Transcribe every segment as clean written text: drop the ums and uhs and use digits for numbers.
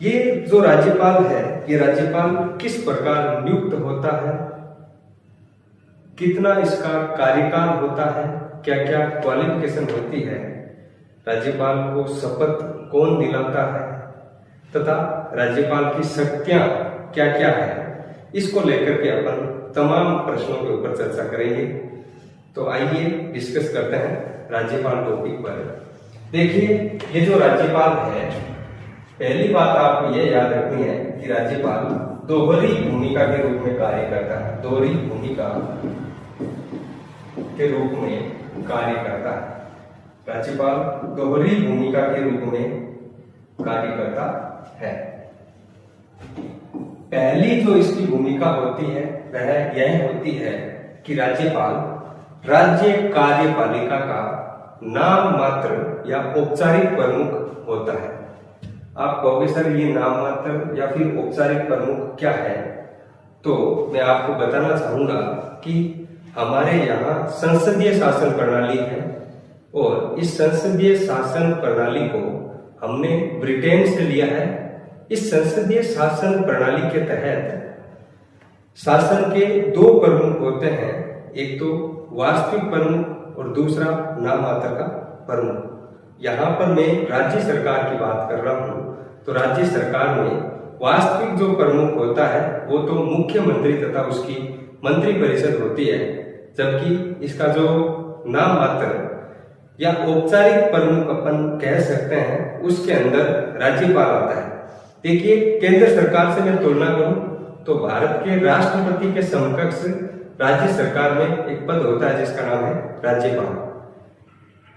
ये जो राज्यपाल है, ये राज्यपाल किस प्रकार नियुक्त होता है, कितना इसका कार्यकाल होता है, क्या क्या क्वालिफिकेशन होती है, राज्यपाल को शपथ कौन दिलाता है तथा राज्यपाल की शक्तियां क्या क्या है, इसको लेकर के अपन तमाम प्रश्नों के ऊपर चर्चा करेंगे। तो आइए डिस्कस करते हैं राज्यपाल टॉपिक पर। देखिए, ये जो राज्यपाल है, पहली बात आपको ये याद रखनी है कि राज्यपाल दोहरी भूमिका के रूप में कार्य करता है। दोहरी भूमिका के रूप में कार्य करता है। राज्यपाल दोहरी भूमिका के रूप में कार्य करता है। पहली जो इसकी भूमिका होती है वह यह होती है कि राज्यपाल राज्य कार्यपालिका का नाम मात्र या औपचारिक प्रमुख होता है। आप कहोगे सर ये नाम मात्र या फिर औपचारिक प्रमुख क्या है, तो मैं आपको बताना चाहूंगा कि हमारे यहाँ संसदीय शासन प्रणाली है और इस संसदीय शासन प्रणाली को हमने ब्रिटेन से लिया है। इस संसदीय शासन प्रणाली के तहत शासन के दो प्रमुख होते हैं, एक तो वास्तविक प्रमुख और दूसरा नाम मात्र का प्रमुख। यहाँ पर मैं राज्य सरकार की बात कर रहा हूँ, तो राज्य सरकार में वास्तविक जो प्रमुख होता है वो तो मुख्यमंत्री तथा उसकी मंत्री परिषद होती है, जबकि इसका जो नाम मात्र या औपचारिक प्रमुख अपन कह सकते हैं उसके अंदर राज्यपाल आता है। देखिए, केंद्र सरकार से मैं तुलना करूं तो भारत के राष्ट्रपति के समकक्ष राज्य सरकार में एक पद होता है जिसका नाम है राज्यपाल।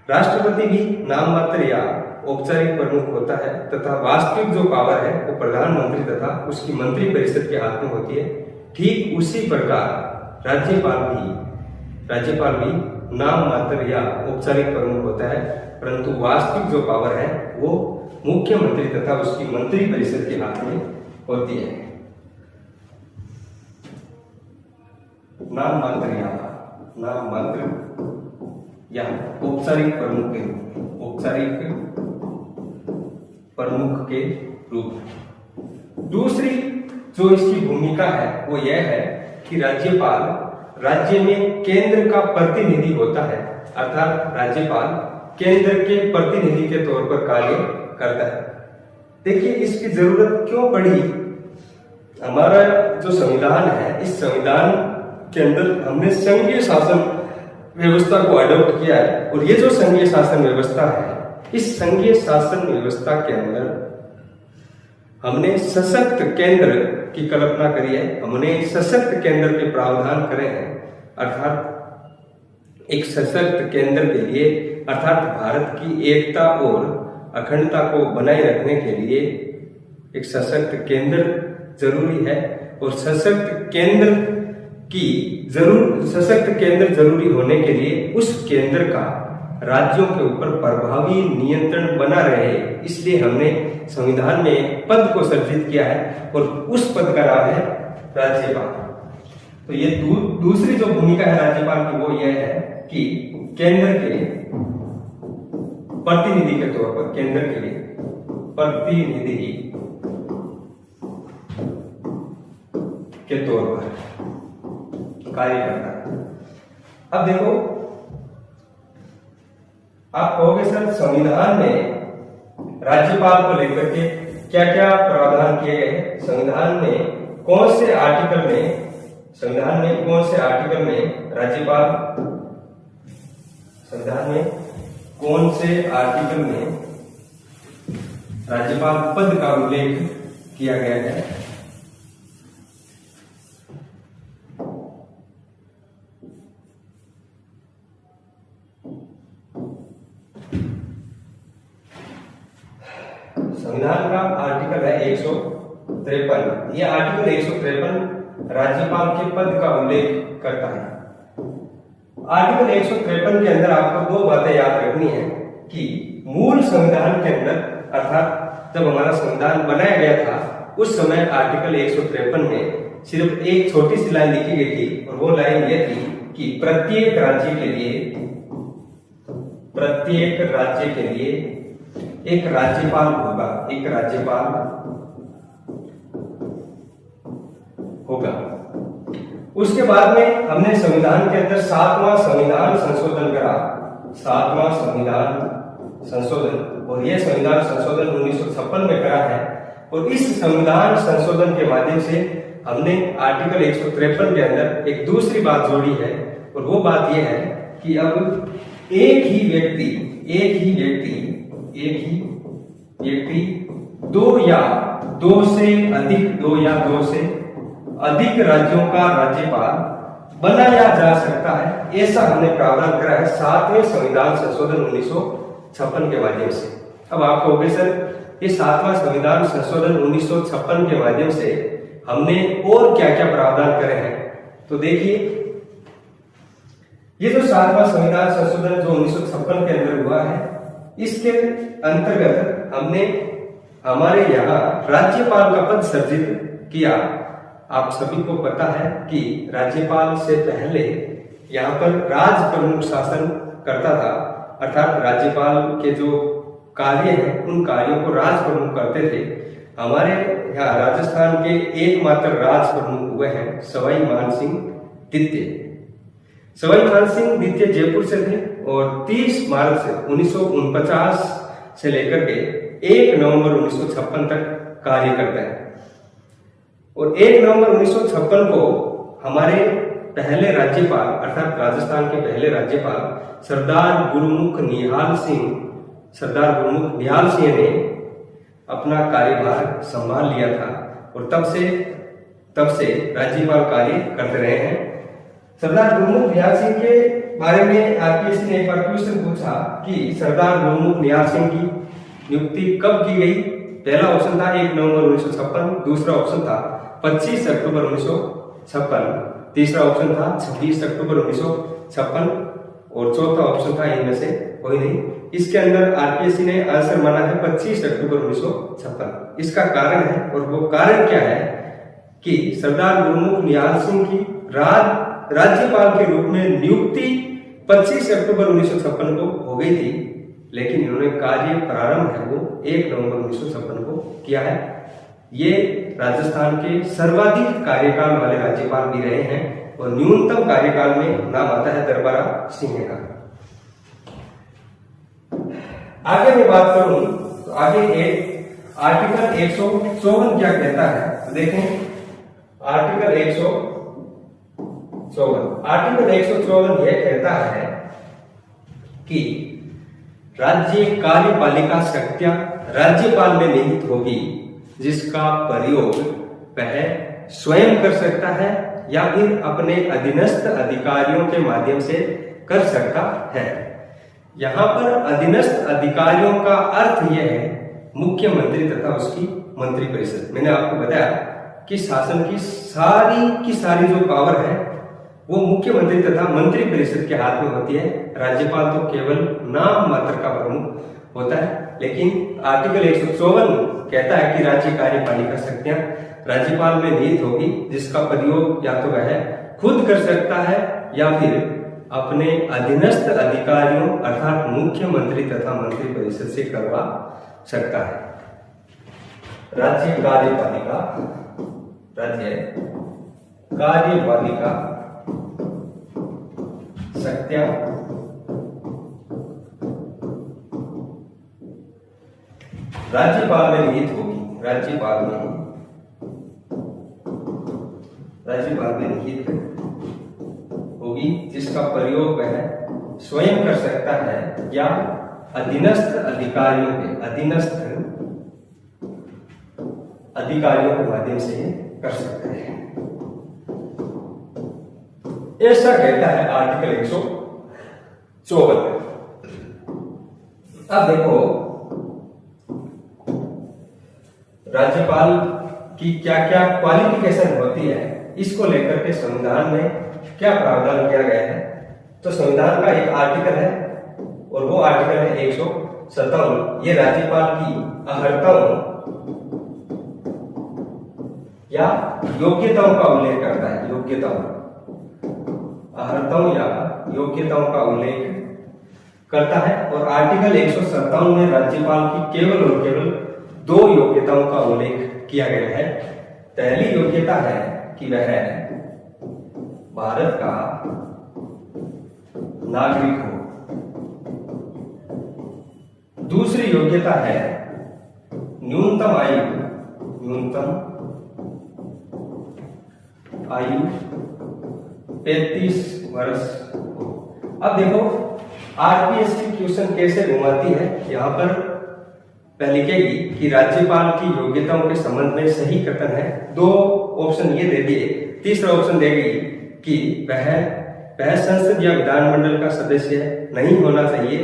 राष्ट्रपति भी नाम मात्र या औपचारिक प्रमुख होता है तथा वास्तविक जो पावर है वो प्रधानमंत्री तथा उसकी मंत्री परिषद के हाथ में होती है। ठीक उसी प्रकार राज्यपाल भी नाम मात्र या औपचारिक प्रमुख होता है, परंतु वास्तविक जो पावर है वो मुख्यमंत्री तथा उसकी मंत्री परिषद के हाथ में होती है। नाम मात्र या औपचारिक प्रमुख के रूप, औपचारिक प्रमुख के रूप। दूसरी जो इसकी भूमिका है वो यह है कि राज्यपाल राज्य में केंद्र का प्रतिनिधि होता है, अर्थात राज्यपाल केंद्र के प्रतिनिधि के तौर पर कार्य करता है। देखिए, इसकी जरूरत क्यों पड़ी। हमारा जो संविधान है, इस संविधान के अंदर हमने संघीय शासन व्यवस्था को अडॉप्ट किया है और ये जो संघीय शासन व्यवस्था है, इस संघीय शासन व्यवस्था के अंदर हमने सशक्त केंद्र की कल्पना करी है। हमने सशक्त केंद्र के प्रावधान करे हैं, अर्थात एक सशक्त केंद्र के लिए, अर्थात भारत की एकता और अखंडता को बनाए रखने के लिए एक सशक्त केंद्र जरूरी है और सशक्त केंद्र जरूरी होने के लिए उस केंद्र का राज्यों के ऊपर प्रभावी नियंत्रण बना रहे, इसलिए हमने संविधान में एक पद को सर्जित किया है और उस पद का नाम है राज्यपाल। तो ये दूसरी जो भूमिका है राज्यपाल की वो यह है कि केंद्र के प्रतिनिधि के तौर पर, केंद्र के लिए प्रतिनिधि के तौर पर कार्य करता है। अब देखो, आप कहोगे सर संविधान में राज्यपाल को लेकर के क्या क्या प्रावधान किए गए, संविधान में कौन से आर्टिकल में राज्यपाल पद का उल्लेख किया गया है। संविधान का आर्टिकल है 153। यह आर्टिकल 153 राज्यपाल के पद का उल्लेख करता है। आर्टिकल 153 के अंदर आपको दो बातें याद रखनी है कि मूल संविधान के अंदर, अर्थात जब हमारा संविधान बनाया गया था उस समय आर्टिकल 153 में सिर्फ एक छोटी सी लाइन लिखी गई थी और वो लाइन ये थी कि प्रत्येक राज्य के लिए एक राज्यपाल होगा, एक राज्यपाल होगा। उसके बाद में हमने संविधान के अंदर 7वां संविधान संशोधन करा, 7वां संविधान संशोधन, और यह संविधान संशोधन 1956 में करा है। और इस संविधान संशोधन के माध्यम से हमने आर्टिकल 153 के अंदर एक दूसरी बात जोड़ी है, और वो बात यह है कि अब एक ही व्यक्ति दो या दो से अधिक राज्यों का राज्यपाल बनाया जा सकता है, ऐसा हमने प्रावधान करा है 7वें संविधान संशोधन 1956 के माध्यम से। अब आप कहोगे सर ये 7वां संविधान संशोधन 1956 के माध्यम से हमने और क्या क्या प्रावधान करे हैं, तो देखिए ये जो 7वां संविधान संशोधन जो 1956 के अंदर हुआ है, इसके अंतर्गत हमने हमारे यहाँ राज्यपाल का पद सृजित किया। आप सभी को पता है कि राज्यपाल से पहले यहाँ पर राज प्रमुख शासन करता था, अर्थात राज्यपाल के जो कार्य हैं उन कार्यों को राज प्रमुख करते थे। हमारे यहाँ राजस्थान के एकमात्र राज प्रमुख हुए हैं सवाई मानसिंह द्वितीय। सवाई मानसिंह द्वितीय जयपुर से थे और 30 मार्च 1949 से लेकर के 1 नवंबर 1956 तक कार्य करते हैं। और 1 नवंबर 1956 को हमारे पहले राज्यपाल अर्थात राजस्थान के पहले राज्यपाल सरदार गुरुमुख निहाल सिंह ने अपना कार्यभार संभाल लिया था, और तब से राज्यपाल कार्य करते रहे हैं। सरदार गुरुमुख निहाल सिंह के बारे में आरपीएससी ने एक बार क्वेश्चन पूछा कि सरदार गुरुमुख निहाल सिंह की नियुक्ति कब की गई। पहला ऑप्शन था 1 नवंबर 1956, दूसरा ऑप्शन था 25 अक्टूबर 1956, तीसरा ऑप्शन था 26 अक्टूबर 1956 और चौथा ऑप्शन था इनमें से कोई नहीं। इसके अंदर आरपीएससी ने आंसर माना है 25 अक्टूबर 1956। इसका कारण है, और वो कारण क्या है कि सरदार गुरुमुख निहाल सिंह की राज्यपाल के रूप में नियुक्ति 25 अक्टूबर 1956 को हो गई थी, लेकिन इन्होंने कार्य प्रारंभ है वो 1 नवंबर 1956 को किया है। ये राजस्थान के सर्वाधिक कार्यकाल वाले राज्यपाल भी रहे हैं, और न्यूनतम कार्यकाल में नाम आता है दरबारा सिंह का। आगे मैं बात करूं तो आगे एक आर्टिकल 154 क्या कहता है, तो देखें आर्टिकल 154 यह कहता है कि राज्य कार्यपालिका शक्तियां राज्यपाल में निहित होगी, जिसका प्रयोग वह स्वयं कर सकता है या फिर अपने अधीनस्थ अधिकारियों के माध्यम से कर सकता है। यहाँ पर अधीनस्थ अधिकारियों का अर्थ यह है मुख्यमंत्री तथा उसकी मंत्रिपरिषद। मैंने आपको बताया कि शासन की सारी जो पावर है वो मुख्यमंत्री तथा मंत्रिपरिषद के हाथ में होती है। राज्यपाल तो केवल नाम मात्र का प्रमुख होता है, लेकिन आर्टिकल 154 कहता है कि राज्य कार्यपालिका शक्तियां राज्यपाल में निहित होगी, जिसका प्रयोग या तो वह खुद कर सकता है या फिर अपने अधीनस्थ अधिकारियों अर्थात मुख्यमंत्री तथा मंत्रिपरिषद से करवा सकता है। राज्य कार्यपालिका शक्तियां राज्यपाल में निहित होगी, राज्यपाल में निहित होगी, जिसका प्रयोग वह स्वयं कर सकता है या अधीनस्थ अधिकारियों के माध्यम से कर सकता है। ऐसा कहता है आर्टिकल 154। अब देखो राज्यपाल की क्या क्या क्वालिफिकेशन होती है, इसको लेकर के संविधान में क्या प्रावधान किया गया है। तो संविधान का एक आर्टिकल है और वो आर्टिकल है 157। ये राज्यपाल की अर्हताओं या योग्यताओं का उल्लेख करता है। अर्हताओं या योग्यताओं का उल्लेख करता है। और आर्टिकल 157 में राज्यपाल की केवल और केवल 2 योग्यताओं का उल्लेख किया गया है। पहली योग्यता है कि वह भारत का नागरिक हो। दूसरी योग्यता है न्यूनतम आयु 35 वर्ष हो। अब देखो आरपीएससी क्वेश्चन कैसे घुमाती है। यहां पर पहले लिखेगी कि राज्यपाल की योग्यताओं के संबंध में सही कथन है। 2 ऑप्शन ये दे दिए। तीसरा ऑप्शन देगी कि वह संसद या विधानमंडल का सदस्य नहीं होना चाहिए।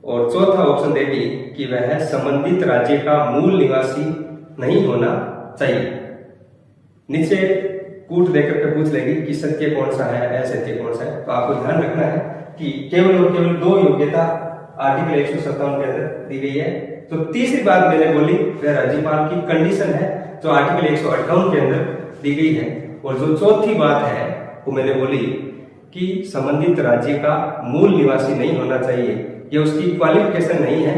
और चौथा ऑप्शन देगी कि वह संबंधित राज्य का मूल निवासी नहीं होना चाहिए। नीचे कूट देकर के पूछ लेगी कि सत्य कौन सा है, असत्य कौन सा है। तो आपको ध्यान रखना है कि केवल और केवल 2 योग्यता आर्टिकल 157 के अंदर दी गई है। तो तीसरी बात मैंने बोली वह राज्यपाल की कंडीशन है जो आर्टिकल 158 के अंदर दी गई है। और जो चौथी बात है वो मैंने बोली कि संबंधित राज्य का मूल निवासी नहीं होना चाहिए। ये उसकी क्वालिफिकेशन नहीं है,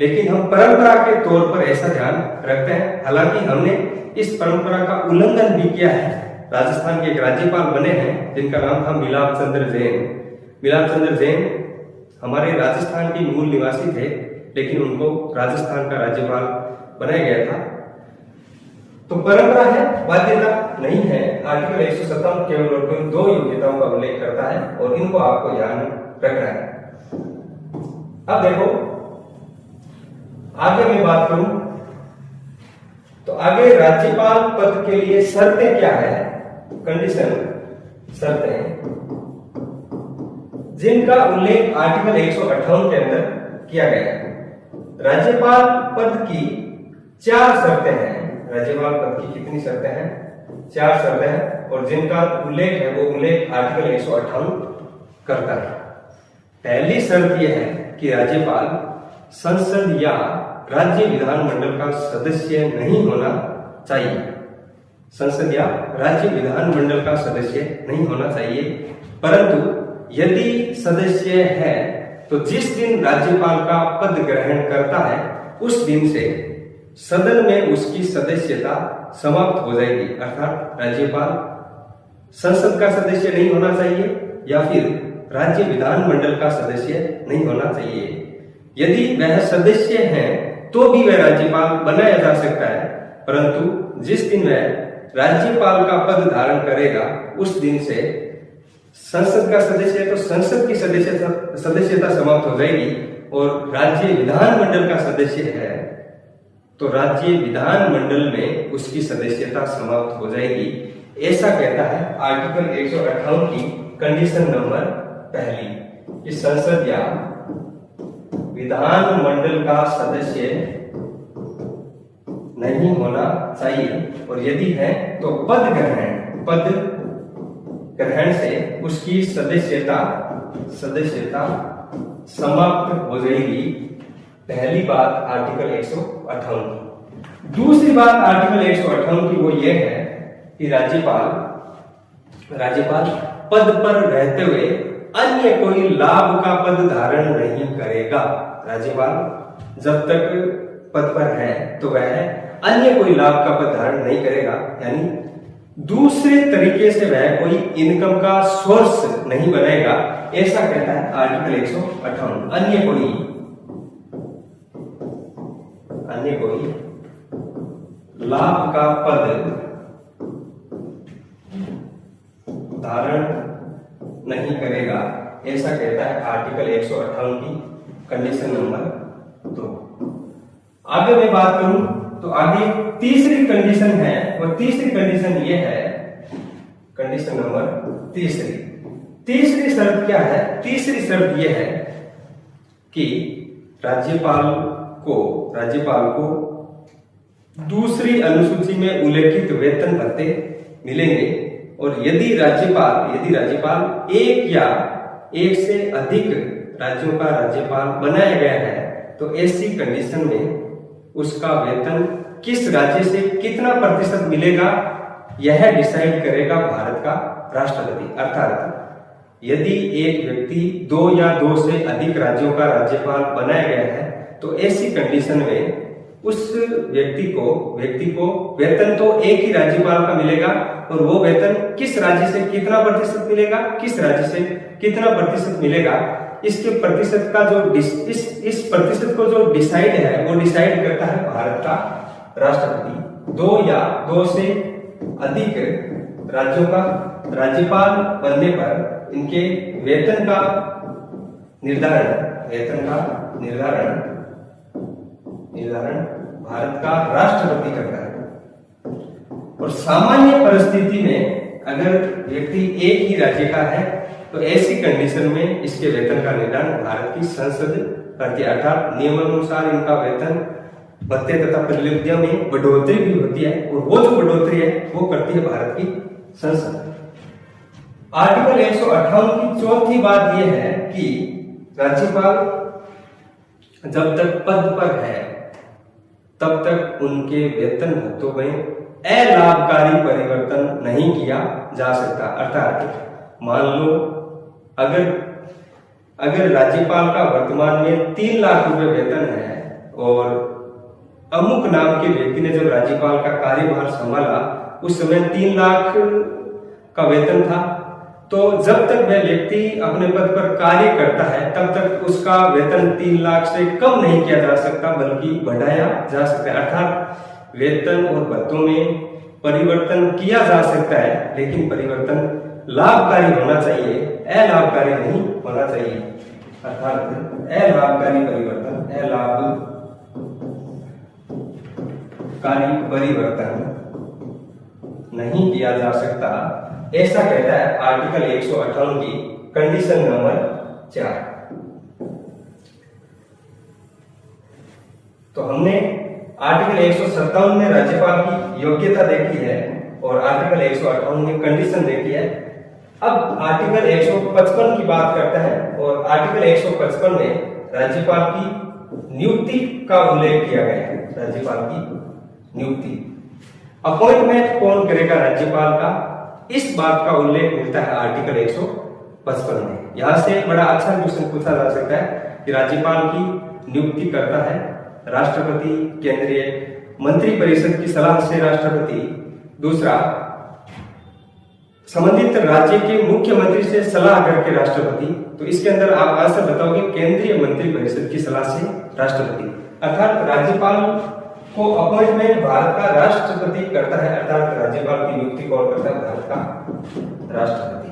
लेकिन हम परंपरा के तौर पर ऐसा ध्यान रखते हैं। हालांकि हमने इस परंपरा का उल्लंघन भी किया है। राजस्थान के एक राज्यपाल बने हैं जिनका नाम था मिलाप चंद्र जैन। मिलाप चंद्र जैन हमारे राजस्थान के मूल निवासी थे, लेकिन उनको राजस्थान का राज्यपाल बनाया गया था। तो परंपरा है, बाध्यता नहीं है। आर्टिकल 157 केवल और केवल 2 योग्यताओं का उल्लेख करता है और इनको आपको ध्यान रखना है। अब देखो आगे मैं बात करूं तो आगे राज्यपाल पद के लिए शर्तें क्या है, कंडीशन, शर्तें जिनका उल्लेख आर्टिकल 158 के अंदर किया गया है। राज्यपाल पद की 4 शर्तें हैं। राज्यपाल पद की कितनी शर्तें हैं? 4 शर्तें हैं और जिनका उल्लेख है वो उल्लेख आर्टिकल 158 करता है। पहली शर्त यह है कि राज्यपाल संसद या राज्य विधानमंडल का सदस्य नहीं होना चाहिए। संसद या राज्य विधानमंडल का सदस्य नहीं होना चाहिए, परंतु यदि सदस्य है तो जिस दिन राज्यपाल का पद ग्रहण करता है उस दिन से सदन में उसकी सदस्यता समाप्त हो जाएगी। अर्थात राज्यपाल संसद का सदस्य नहीं होना चाहिए या फिर राज्य विधानमंडल का सदस्य नहीं होना चाहिए। यदि वह सदस्य है तो भी वह राज्यपाल बनाया जा सकता है, परंतु जिस दिन वह राज्यपाल का पद धारण करेगा उस दिन से संसद का सदस्य है तो संसद की सदस्यता समाप्त हो जाएगी। और राज्य विधानमंडल का सदस्य है तो राज्य विधानमंडल में उसकी सदस्यता समाप्त हो जाएगी। ऐसा कहता है आर्टिकल 158 की कंडीशन नंबर पहली कि संसद या विधानमंडल का सदस्य नहीं होना चाहिए और यदि है तो पद ग्रहण से उसकी सदस्यता समाप्त हो जाएगी। पहली बात आर्टिकल 158। दूसरी बात आर्टिकल 158 की वो ये है कि राज्यपाल पद पर रहते हुए अन्य कोई लाभ का पद धारण नहीं करेगा। राज्यपाल जब तक पद पर है तो वह अन्य कोई लाभ का पद धारण नहीं करेगा, यानी दूसरे तरीके से वह कोई इनकम का सोर्स नहीं बनेगा। ऐसा कहता है आर्टिकल 158। अन्य कोई लाभ का पद धारण नहीं करेगा, ऐसा कहता है आर्टिकल 158 की कंडीशन नंबर 2। आगे मैं बात करूं तो आगे तीसरी कंडीशन है, वो तीसरी कंडीशन ये है, कंडीशन नंबर तीसरी शर्त क्या है? तीसरी शर्त ये है कि राज्यपाल को दूसरी अनुसूची में उल्लेखित वेतन भत्ते मिलेंगे और यदि राज्यपाल एक से अधिक राज्यों का राज्यपाल बनाया गया है तो ऐसी कंडीशन में उसका वेतन किस राज्य से कितना प्रतिशत मिलेगा यह डिसाइड करेगा भारत का राष्ट्रपति। अर्थात यदि एक व्यक्ति 2 या 2 से अधिक राज्यों का राज्यपाल बनाया गया है तो ऐसी कंडीशन में उस व्यक्ति को वेतन तो एक ही राज्यपाल का मिलेगा, और वो वेतन किस राज्य से कितना प्रतिशत मिलेगा, किस राज्य से कितना प्रतिशत मिलेगा, इसके प्रतिशत का जो इस प्रतिशत को जो डिसाइड है वो डिसाइड करता है भारत का राष्ट्रपति। 2 या 2 से अधिक राज्यों का राज्यपाल बनने पर इनके वेतन का निर्धारण भारत का राष्ट्रपति करता है। और सामान्य परिस्थिति में अगर व्यक्ति एक ही राज्य का है तो ऐसी कंडीशन में इसके वेतन का निर्धारण भारत की संसद करती है, अर्थात नियमानुसार इनका वेतन भत्ते तथा प्रतिनिधियों में बढ़ोतरी भी होती है, और वो जो बढ़ोतरी है वो करती है भारत की संसद। आर्टिकल 158 की चौथी बात यह है कि राज्यपाल जब तक पद पर है तब तक उनके वेतन भत्तों में अलाभकारी परिवर्तन नहीं किया जा सकता। अर्थात मान लो अगर राज्यपाल का वर्तमान में 3 लाख रुपए वेतन है और अमुक नाम के व्यक्ति ने जब राज्यपाल का कार्यभार संभाला उस समय 3 लाख का वेतन था, तो जब तक वह व्यक्ति अपने पद पर कार्य करता है तब तक उसका वेतन 3 लाख से कम नहीं किया जा सकता बल्कि बढ़ाया जा सकता है। अर्थात वेतन और भत्तों में परिवर्तन किया जा सकता है, लेकिन परिवर्तन लाभकारी होना चाहिए, अलाभकारी नहीं होना चाहिए। अर्थात अलाभकारी परिवर्तन नहीं किया जा सकता, ऐसा कहता है आर्टिकल 158 की कंडीशन नंबर 4। तो हमने आर्टिकल 157 में राज्यपाल की योग्यता देखी है और आर्टिकल 158 में कंडीशन देखी है। अब आर्टिकल 155 की बात करता है और आर्टिकल 155 में राज्यपाल की नियुक्ति का उल्लेख किया गया है। राज्यपाल की नियुक्ति, अपॉइंटमेंट कौन करेगा राज्यपाल का, इस बात का उल्लेख मिलता है आर्टिकल 155 में। यहां से बड़ा अच्छा क्वेश्चन पूछा जा सकता है कि राज्यपाल की नियुक्ति करता है राष्ट्रपति, केंद्रीय मंत्रिपरिषद की सलाह से राष्ट्रपति, दूसरा संबंधित राज्य के मुख्यमंत्री से सलाह करके राष्ट्रपति। तो इसके अंदर आप आंसर बताओगे केंद्रीय मंत्रिपरिषद की सलाह से राष्ट्रपति। अर्थात राज्यपाल को अपॉइंटमेंट भारत का राष्ट्रपति करता है, अर्थात राज्यपाल की नियुक्ति कौन करता है, भारत का राष्ट्रपति।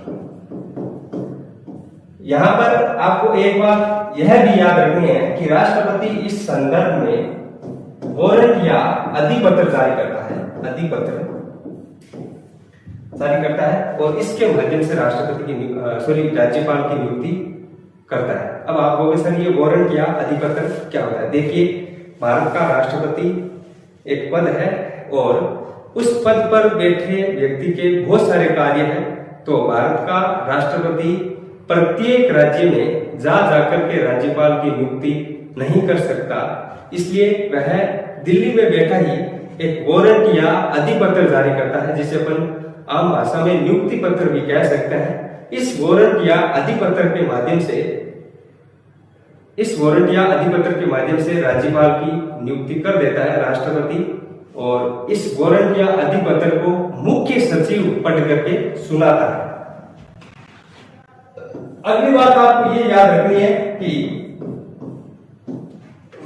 यहां पर आपको एक बात यह भी याद रखनी है कि राष्ट्रपति इस संदर्भ में वारंट या अधिपत्र जारी करता है, अधिपत्र जारी करता है और इसके माध्यम से राष्ट्रपति की राज्यपाल की नियुक्ति करता है। अब आप कहोगे सर ये वारंट या अधिपत्र क्या होता है? देखिए, भारत का राष्ट्रपति एक पद है और उस पद पर बैठे व्यक्ति के बहुत सारे कार्य हैं, तो भारत का राष्ट्रपति प्रत्येक राज्य में जा जाकर के राज्यपाल की नियुक्ति नहीं कर सकता, इसलिए वह दिल्ली में बैठा ही एक वारंट या अधिपत्र जारी करता है, जिसे अपन आम भाषा में नियुक्ति पत्र भी कह सकते हैं। इस वारंट या अधिपत्र के माध्यम से राज्यपाल की नियुक्ति कर देता है राष्ट्रपति, और इस वारंट या अधिपत्र को मुख्य सचिव पढ़ करके सुनाता है। अगली बात आपको ये याद रखनी है कि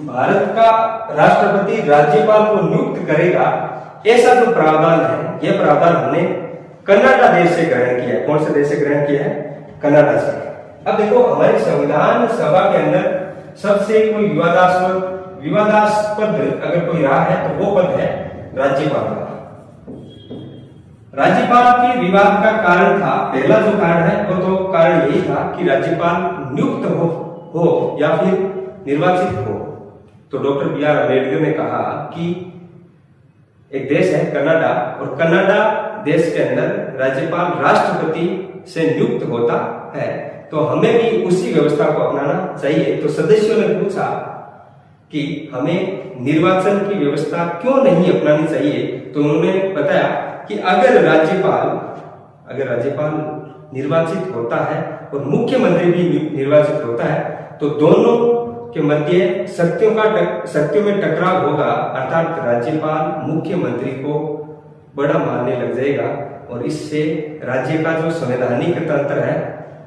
भारत का राष्ट्रपति राज्यपाल को नियुक्त करेगा, ऐसा जो प्रावधान है, यह प्रावधान हमने कनाडा देश से ग्रहण किया है। कौन से देश से ग्रहण किया है? कनाडा से। अब देखो, हमारी संविधान सभा के अंदर सबसे कोई विवादास्पद अगर कोई रहा है तो वो पद है राज्यपाल का। राज्यपाल के विवाद का कारण था, पहला जो कारण है वो तो कारण यही था कि राज्यपाल नियुक्त हो या फिर निर्वाचित हो। तो डॉक्टर बी.आर. अम्बेडकर ने कहा कि एक देश है कनाडा, और कनाडा देश के अंदर राज्यपाल राष्ट्रपति से नियुक्त होता है, तो हमें भी उसी व्यवस्था को अपनाना चाहिए। तो सदस्यों ने पूछा कि हमें निर्वाचन की व्यवस्था क्यों नहीं अपनानी चाहिए, तो उन्होंने बताया कि अगर राज्यपाल निर्वाचित होता है और मुख्यमंत्री भी निर्वाचित होता है, तो दोनों के मध्य शक्तियों में टकराव होगा, अर्थात राज्यपाल मुख्यमंत्री को बड़ा मानने लग जाएगा और इससे राज्य का जो संवैधानिक तंत्र है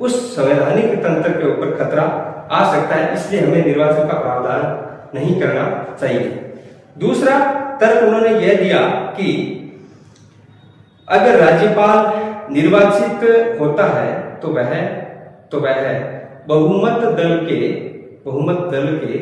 उस संवैधानिक तंत्र के ऊपर खतरा आ सकता है। इसलिए हमें निर्वाचन का प्रावधान नहीं करना चाहिए। दूसरा तर्क उन्होंने यह दिया कि अगर राज्यपाल निर्वाचित होता है तो वह बहुमत दल के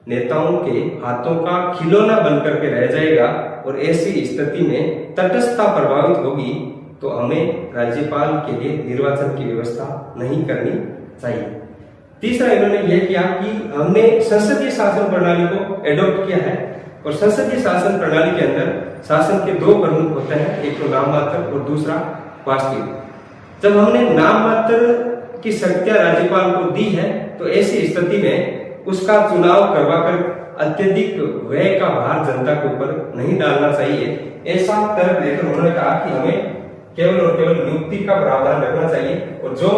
नेताओं के हाथों का खिलौना बनकर के रह जाएगा और ऐसी स्थिति में तटस्थता प्रभावित होगी, तो हमें राज्यपाल के लिए निर्वाचन की व्यवस्था नहीं करनी चाहिए। तीसरा इन्होंने यह किया कि हमने संसदीय शासन प्रणाली को एडॉप्ट किया है और संसदीय शासन प्रणाली के अंदर शासन के दो प्रमुख होते हैं, एक तो नाम मात्र और दूसरा वास्तविक। जब हमने नाम मात्र की शक्तियां राज्यपाल को दी है तो ऐसी स्थिति में उसका चुनाव करवाकर अत्यधिक व्यय का भार जनता के ऊपर नहीं डालना चाहिए। ऐसा तर्क देकर उन्होंने कहा कि हमें केवल और केवल नियुक्ति का प्रावधान रखना चाहिए और जो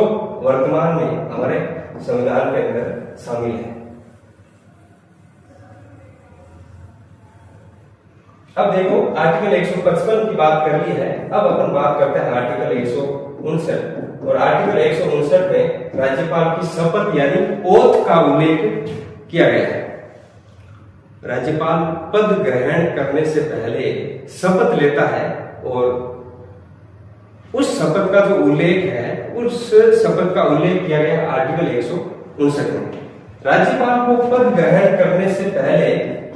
वर्तमान में हमारे संविधान के अंदर शामिल है। अब देखो आर्टिकल 155 की बात कर ली है, अब अपन बात करते हैं आर्टिकल 159 और आर्टिकल 159 में राज्यपाल की शपथ यानी ओथ का उल्लेख किया गया है। राज्यपाल पद ग्रहण करने से पहले शपथ लेता है और उस शपथ का जो उल्लेख है उस शपथ का उल्लेख किया गया आर्टिकल 159 में। राज्यपाल को पद ग्रहण करने से पहले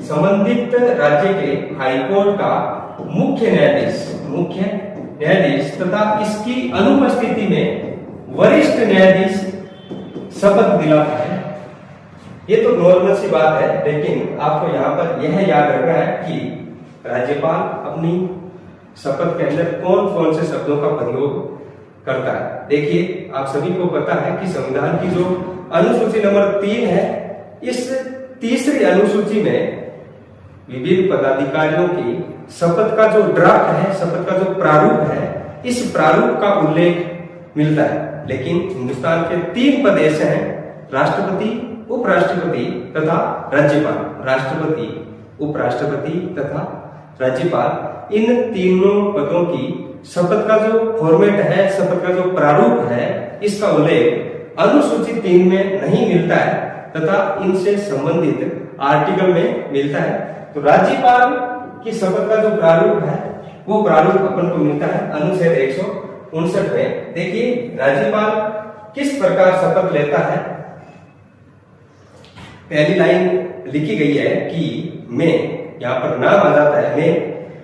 संबंधित राज्य के हाईकोर्ट का मुख्य न्यायाधीश तथा इसकी अनुपस्थिति में वरिष्ठ न्यायाधीश शपथ दिलाता है। ये तो नॉर्मल सी बात है, लेकिन आपको यहाँ पर यह याद रखना है कि राज्यपाल अपनी शपथ के अंदर कौन कौन से शब्दों का प्रयोग करता है। देखिए आप सभी को पता है कि संविधान की जो अनुसूची नंबर 3 है, इस तीसरी अनुसूची में विभिन्न पदाधिकारियों की शपथ का जो ड्राफ्ट है, शपथ का जो प्रारूप है, इस प्रारूप का उल्लेख मिलता है। लेकिन हिंदुस्तान के 3 पद ऐसे हैं, राष्ट्रपति, उपराष्ट्रपति तथा राज्यपाल। राष्ट्रपति, उपराष्ट्रपति तथा राज्यपाल, इन तीनों पदों की शपथ का जो फॉर्मेट है, शपथ का जो प्रारूप है, इसका उल्लेख अनुसूची 3 में नहीं मिलता है तथा इनसे संबंधित आर्टिकल में मिलता है। तो राज्यपाल की शपथ का जो प्रारूप है वो प्रारूप अपन को मिलता है अनुच्छेद 159 में। देखिए राज्यपाल किस प्रकार शपथ लेता है। पहली लाइन लिखी गई है कि मैं, यहाँ पर नाम आ जाता है, मैं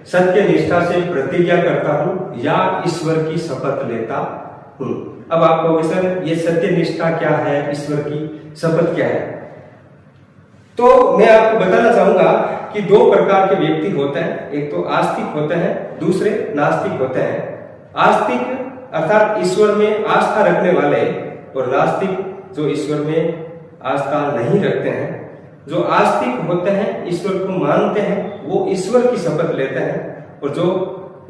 सत्य निष्ठा से प्रतिज्ञा करता हूं या ईश्वर की शपथ लेता हूं। अब आप कहोगे सर ये सत्य निष्ठा क्या है, ईश्वर की शपथ क्या है? तो मैं आपको बताना चाहूंगा कि 2 प्रकार के व्यक्ति होते हैं, एक तो आस्तिक होते हैं, दूसरे नास्तिक होते हैं। आस्तिक अर्थात ईश्वर में आस्था रखने वाले और नास्तिक जो ईश्वर में आस्था नहीं रखते हैं। जो आस्तिक होते हैं, ईश्वर को मानते हैं, वो ईश्वर की शपथ लेते हैं और जो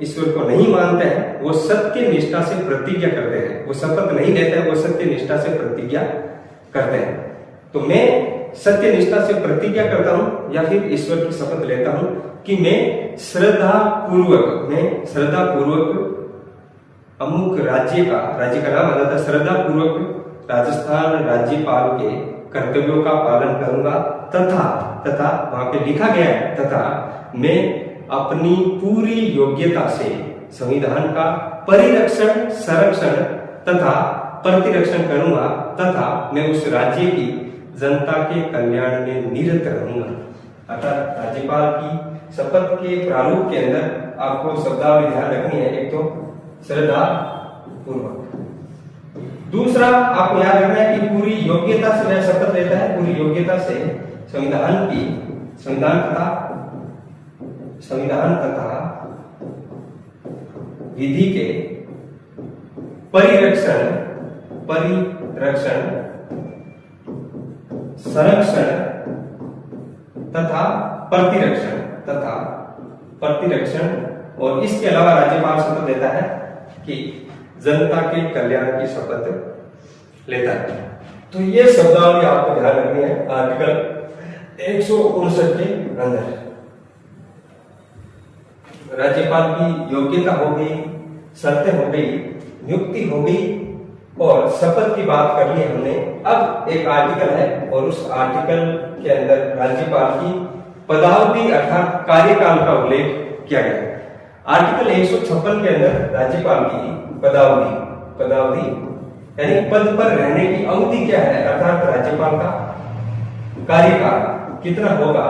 ईश्वर को नहीं मानते हैं वो सत्य निष्ठा से प्रतिज्ञा करते हैं। वो शपथ नहीं लेते हैं, वो सत्य निष्ठा से प्रतिज्ञा करते हैं। तो मैं सत्य निष्ठा से प्रतिज्ञा करता हूं या फिर ईश्वर की शपथ लेता हूं कि मैं श्रद्धा पूर्वक अमुक राज्य का नाम आ जाता है, श्रद्धा पूर्वक राजस्थान राज्यपाल के कर्तव्यों का पालन करूंगा तथा वहां पे लिखा गया है तथा मैं अपनी पूरी योग्यता से संविधान का परिरक्षण, संरक्षण तथा प्रतिरक्षण करूंगा तथा मैं उस राज्य की जनता के कल्याण में निरत रहूंगा। अर्थात राज्यपाल की शपथ के प्रारूप के अंदर आपको शब्दावली ध्यान रखनी है, एक तो श्रद्धा पूर्वक, दूसरा आपको याद रखना है कि पूरी योग्यता से वह शपथ लेता है, पूरी योग्यता से संविधान तथा विधि के परिरक्षण, संरक्षण तथा प्रतिरक्षण और इसके अलावा राज्यपाल शपथ लेता है कि जनता के कल्याण की शपथ लेता है। तो ये शब्दावली आपको ध्यान रखनी है आर्टिकल 159 के अंदर। राज्यपाल की योग्यता हो गई, शर्तें हो गई, नियुक्ति हो गई और शपथ की बात कर ली हमने। अब एक आर्टिकल है और उस आर्टिकल के अंदर राज्यपाल की पदावधि अर्थात कार्यकाल का उल्लेख किया गया है। आर्टिकल 156 के अंदर राज्यपाल की पदावधि यानी पद पर रहने की अवधि क्या है अर्थात राज्यपाल का कार्यकाल कितना होगा,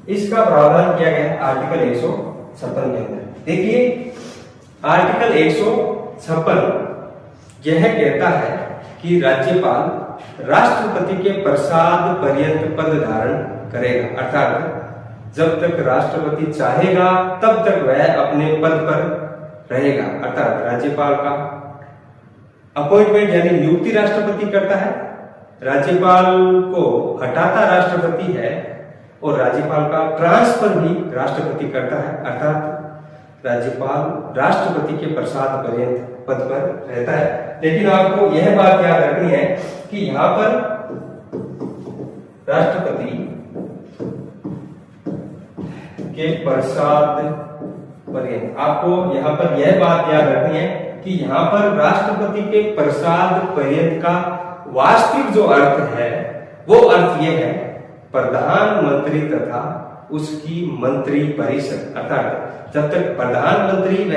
इसका प्रावधान किया गया है आर्टिकल 156 के अंदर। देखिए आर्टिकल 156 यह कहता है कि राज्यपाल राष्ट्रपति के प्रसाद पर्यंत पद धारण करेगा, अर्थात जब तक राष्ट्रपति चाहेगा तब तक वह अपने पद पर रहेगा। अर्थात राज्यपाल का अपॉइंटमेंट यानी नियुक्ति राष्ट्रपति करता है, राज्यपाल को हटाता राष्ट्रपति है और राज्यपाल का ट्रांसफर भी राष्ट्रपति करता है। अर्थात राज्यपाल राष्ट्रपति के प्रसाद पर्यंत पद पर रहता है। लेकिन आपको यह बात याद रखनी है कि यहां पर राष्ट्रपति के प्रसाद पर्यंत, आपको यहां पर यह बात याद रखनी है कि यहां पर राष्ट्रपति के प्रसाद पर्यंत का वास्तविक जो अर्थ है वो अर्थ यह है प्रधानमंत्री तथा उसकी मंत्री परिषद, अर्थात जब तक प्रधानमंत्री व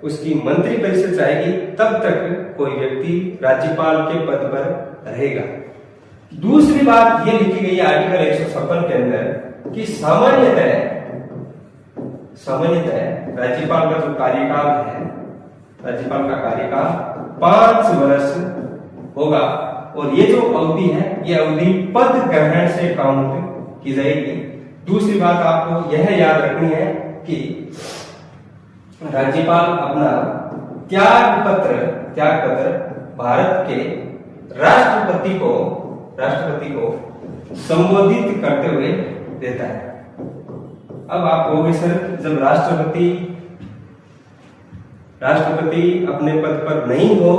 उसकी मंत्री परिषद चाहेगी तब तक कोई व्यक्ति राज्यपाल के पद पर रहेगा। दूसरी बात यह लिखी गई है आर्टिकल 156 के अंदर कि सामान्यतः राज्यपाल का जो कार्यकाल है, राज्यपाल का कार्यकाल 5 वर्ष होगा और ये जो अवधि है ये अवधि पद ग्रहण से काउंट की जाएगी। दूसरी बात आपको यह याद रखनी है कि राज्यपाल अपना त्याग पत्र भारत के राष्ट्रपति को संबोधित करते हुए देता है। अब आप कहोगे सर जब राष्ट्रपति अपने पद पर नहीं हो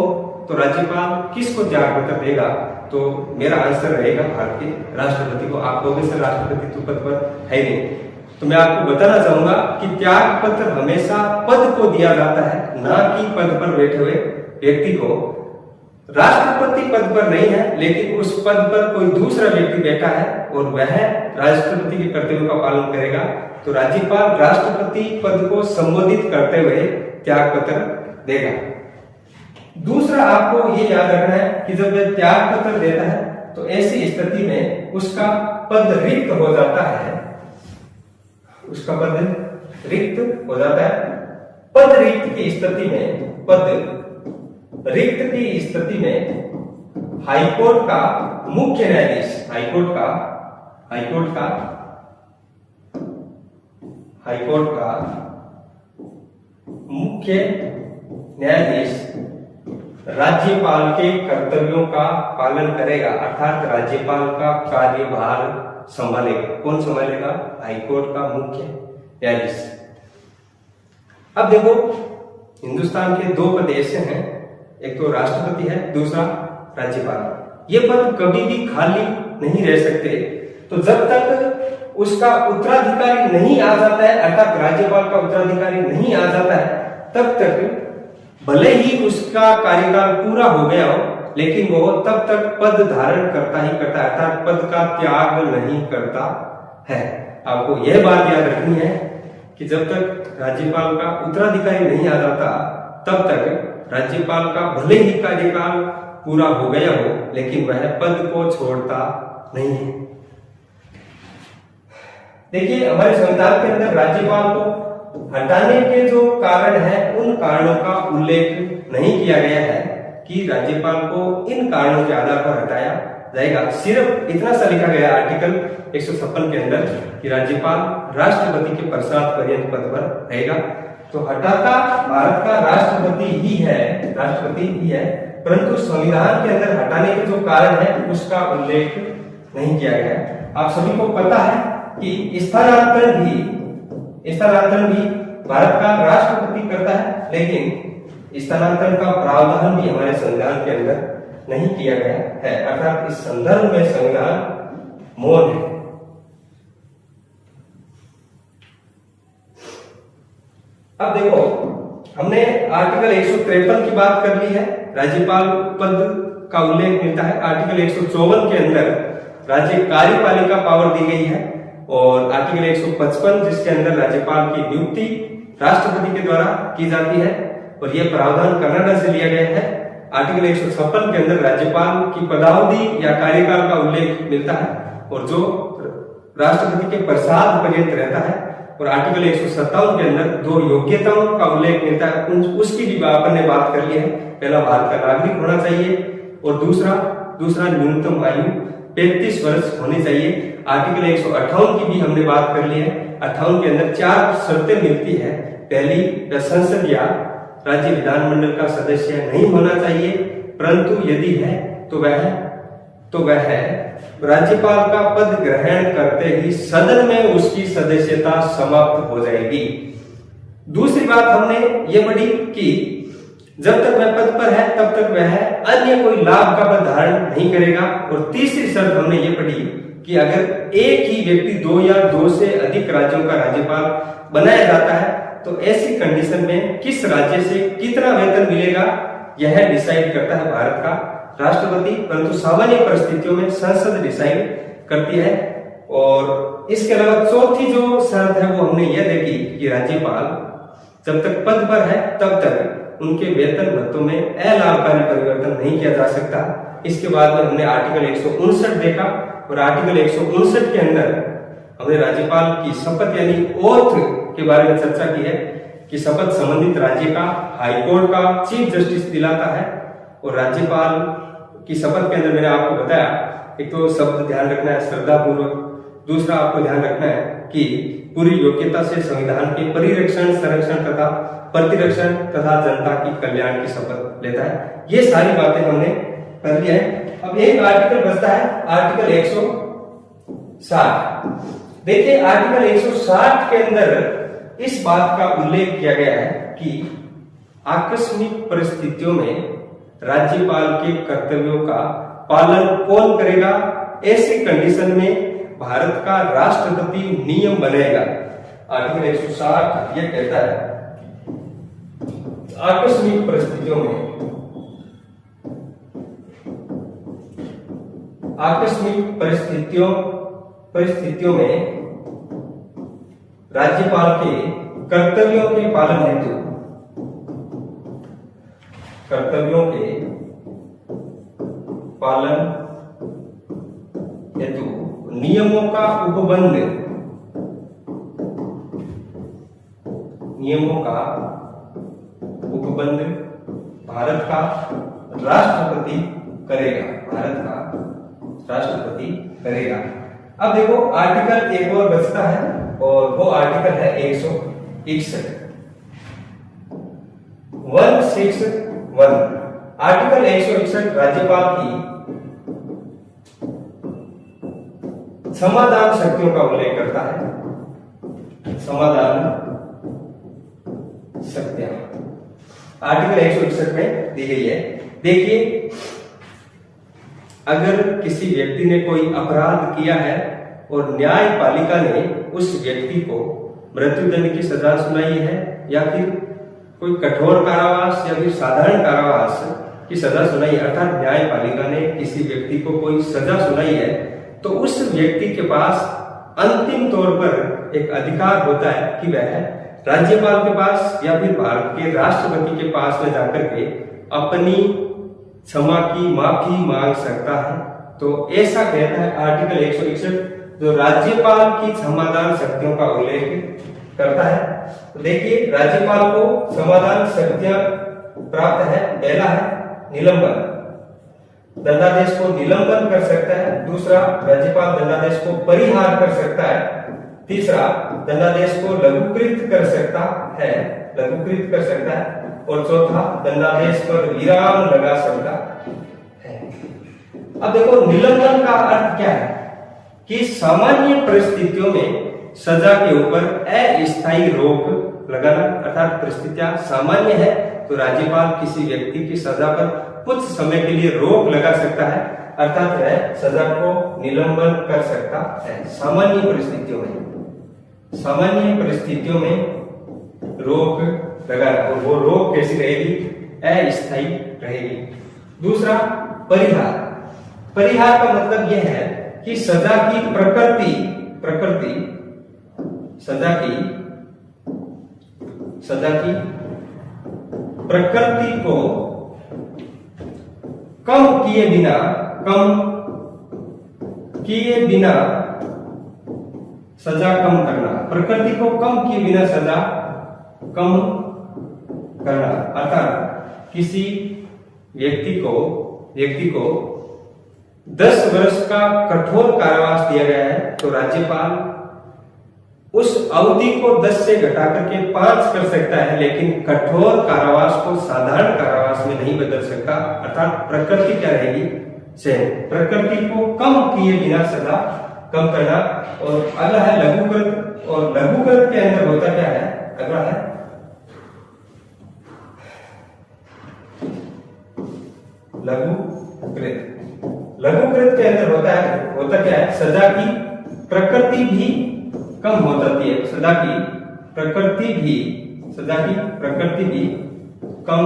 तो राज्यपाल किसको त्याग पत्र देगा, तो मेरा आंसर रहेगा भारत के राष्ट्रपति को। आप कहोगे सर राष्ट्रपति तो पद पर है नहीं, तो मैं आपको बताना चाहूंगा कि त्याग पत्र हमेशा पद को दिया जाता है, ना कि पद पर बैठे हुए व्यक्ति को। राष्ट्रपति पद पर नहीं है लेकिन उस पद पर कोई दूसरा व्यक्ति बैठा है और वह राष्ट्रपति के कर्तव्यों का पालन करेगा, तो राज्यपाल राष्ट्रपति पद को संबोधित करते हुए त्याग पत्र देगा। दूसरा आपको ये याद रखना है कि जब वह त्याग पत्र देता है तो ऐसी स्थिति में उसका पद रिक्त हो जाता है, उसका पद रिक्त हो जाता है। पद रिक्त की स्थिति में हाईकोर्ट का मुख्य न्यायाधीश, हाईकोर्ट का मुख्य न्यायाधीश राज्यपाल के कर्तव्यों का पालन करेगा, अर्थात राज्यपाल का कार्यभार संभालेगा। कौन संभालेगा? हाईकोर्ट का मुख्य न्यायाधीश। अब देखो हिंदुस्तान के 2 पद ऐसे हैं, एक तो राष्ट्रपति है, दूसरा राज्यपाल। ये पद कभी भी खाली नहीं रह सकते। तो जब तक उसका उत्तराधिकारी नहीं आ जाता है, अर्थात राज्यपाल का उत्तराधिकारी नहीं आ जाता है, तब तक भले ही उसका कार्यकाल पूरा हो गया हो लेकिन वो तब तक पद धारण करता ही करता है, अर्थात पद का त्याग नहीं करता है। आपको यह बात याद रखनी है कि जब तक राज्यपाल का उत्तराधिकारी नहीं आ जाता तब तक राज्यपाल का भले ही कार्यकाल पूरा हो गया हो लेकिन वह पद को छोड़ता नहीं है। देखिए हमारे संविधान के अंदर राज्यपाल को हटाने के जो कारण है उन कारणों का उल्लेख नहीं किया गया है कि राज्यपाल को इन कारणों के आधार पर हटाया जाएगा। सिर्फ इतना सा लिखा गया आर्टिकल 156 के अंदर कि राज्यपाल राष्ट्रपति के प्रसाद पर्यंत पद पर रहेगा। तो हटाता भारत का राष्ट्रपति ही है, परंतु संविधान के अंदर हटाने के जो कारण है उसका उल्लेख नहीं किया गया है। आप सभी को पता है कि स्थानांतरण भी भारत का राष्ट्रपति करता है, लेकिन स्थानांतरण का प्रावधान भी हमारे संविधान के अंदर नहीं किया गया है, अर्थात इस संदर्भ में संविधान मौन है। अब देखो, हमने आर्टिकल 153 की बात कर ली है, राज्यपाल पद का उल्लेख मिलता है। आर्टिकल 154 के अंदर राज्य कार्यपालिका पावर दी गई है, और आर्टिकल 155 जिसके अंदर राज्यपाल की नियुक्ति राष्ट्रपति के द्वारा की जाती है, और यह प्रावधान कनाडा से लिया गया है। आर्टिकल 156 के अंदर राज्यपाल की पदावधि या कार्यकाल का उल्लेख मिलता है, और जो राष्ट्रपति के प्रसाद पर्यंत रहता है। और आर्टिकल 157 के अंदर 2 योग्यताओं का उल्लेख मिलता है, उसकी भी अपन ने बात कर ली है। पहला, भारत का नागरिक होना चाहिए, और दूसरा न्यूनतम आयु 35 वर्ष होनी चाहिए। आर्टिकल 158 की भी हमने बात कर ली है। 58 के अंदर 4 शर्तें मिलती है। पहली, संसद या राज्य विधानमंडल का सदस्य नहीं होना चाहिए, परंतु यदि है तो वह राज्यपाल का पद ग्रहण करते ही सदन में उसकी सदस्यता समाप्त हो जाएगी। दूसरी बात हमने ये पढ़ी कि जब तक वह पद पर है तब तक वह अन्य कोई लाभ का पद धारण नहीं करेगा। और तीसरी शर्त हमने ये पढ़ी कि अगर एक ही व्यक्ति 2 या 2 से अधिक राज्यों का राज्यपाल बनाया जाता है, तो ऐसी कंडीशन में किस राज्य से कितना वेतन मिलेगा यह डिसाइड करता है भारत का राष्ट्रपति, परंतु सामान्य परिस्थितियों में संसद डिसाइड करती है। और इसके अलावा चौथी जो शर्त है वो हमने यह देखी कि राज्यपाल जब तक पद पर है तब तक उनके वेतन भत्तों में अलाभकारी परिवर्तन नहीं किया जा सकता। इसके बाद में हमने आर्टिकल 159 देखा, और आर्टिकल 159 के अंदर हमने राज्यपाल की शपथ यानी ओथ के बारे में चर्चा की है कि शपथ संबंधित राज्य का हाईकोर्ट का चीफ जस्टिस दिलाता है। और राज्यपाल की शपथ के अंदर मैंने आपको बताया, एक तो शब्द ध्यान रखना है श्रद्धा पूर्वक, दूसरा आपको ध्यान रखना है कि पूरी योग्यता से संविधान के परिरक्षण, संरक्षण तथा प्रतिरक्षण तथा जनता की कल्याण की शपथ लेता है। ये सारी बातें हमने कर ली है। अब एक आर्टिकल बचता है, आर्टिकल 160। देखिए, आर्टिकल 160 के अंदर इस बात का उल्लेख किया गया है कि आकस्मिक परिस्थितियों में राज्यपाल के कर्तव्यों का पालन कौन करेगा। ऐसी कंडीशन में भारत का राष्ट्रपति नियम बनाएगा। आर्टिकल 160 यह कहता है आकस्मिक परिस्थितियों में राज्यपाल के कर्तव्यों के पालन हेतु नियमों का उपबंध भारत का राष्ट्रपति करेगा। अब देखो, आर्टिकल एक और बचता है, और वो आर्टिकल है 161। आर्टिकल 161 राज्यपाल की समाधान शक्तियों का उल्लेख करता है। समाधान शक्तियां आर्टिकल 161 में दी गई है। देखिए, अगर किसी व्यक्ति ने कोई अपराध किया है और न्यायपालिका ने उस व्यक्ति को मृत्युदंड की सजा सुनाई है, या फिर कोई कठोर कारावास या फिर साधारण कारावास की सजा सुनाई है, अर्थात न्यायपालिका ने किसी व्यक्ति को कोई सजा सुनाई है, तो उस व्यक्ति के पास अंतिम तौर पर एक अधिकार होता है कि वह राज्यपाल के पास या फिर भारत के राष्ट्रपति के पास में जाकर के अपनी क्षमा की माफी मांग सकता है। तो ऐसा कहता है आर्टिकल 161, जो राज्यपाल की क्षमादान शक्तियों का उल्लेख करता है। तो देखिए, राज्यपाल को क्षमादान शक्तियां प्राप्त है। पहला है निलंबन, दंडादेश को निलंबन कर सकता है। दूसरा, राज्यपाल दंडादेश को परिहार कर सकता है। तीसरा, दंडादेश को लघुकृत कर सकता है। और चौथा, दंडादेश पर विराम लगा सकता है। अब देखो, निलंबन का अर्थ क्या है कि सामान्य परिस्थितियों में सजा के ऊपर अस्थायी रोक लगाना, अर्थात परिस्थितियां सामान्य है तो राज्यपाल किसी व्यक्ति की सजा पर कुछ समय के लिए रोक लगा सकता है, अर्थात वह सजा को निलंबन कर सकता है। सामान्य परिस्थितियों में रोक लगाना, और वो रोक कैसी रहेगी? अस्थायी रहेगी। दूसरा, परिहार का मतलब यह है कि सजा की प्रकृति को कम किए बिना सजा कम करना, प्रकृति को कम किए बिना सजा कम करना, अर्थात किसी व्यक्ति को 10 वर्ष का कठोर कारावास दिया गया है, तो राज्यपाल उस अवधि को 10 से घटा करके 5 कर सकता है, लेकिन कठोर कारावास को साधारण कारावास में नहीं बदल सकता। अर्थात प्रकृति क्या रहेगी? सेम। प्रकृति को कम किए बिना सजा कम करना। और अगला है लघुकृत, और लघुकृत के अंदर होता क्या है? अगला है लघुकृत के अंदर होता क्या है? सजा की प्रकृति भी कम हो जाती है, सजा की प्रकृति भी कम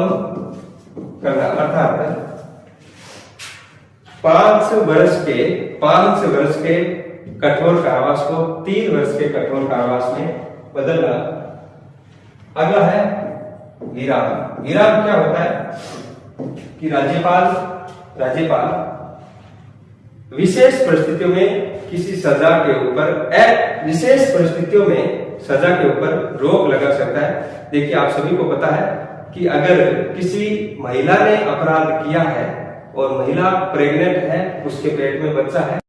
करना, अर्थात 5 वर्ष के कठोर कारावास को 3 वर्ष के कठोर कारावास में बदलना। अगला है विराम। विराम क्या होता है कि राज्यपाल विशेष परिस्थितियों में सजा के ऊपर रोक लगा सकता है। देखिए, आप सभी को पता है कि अगर किसी महिला ने अपराध किया है और महिला प्रेग्नेंट है, उसके पेट में बच्चा है,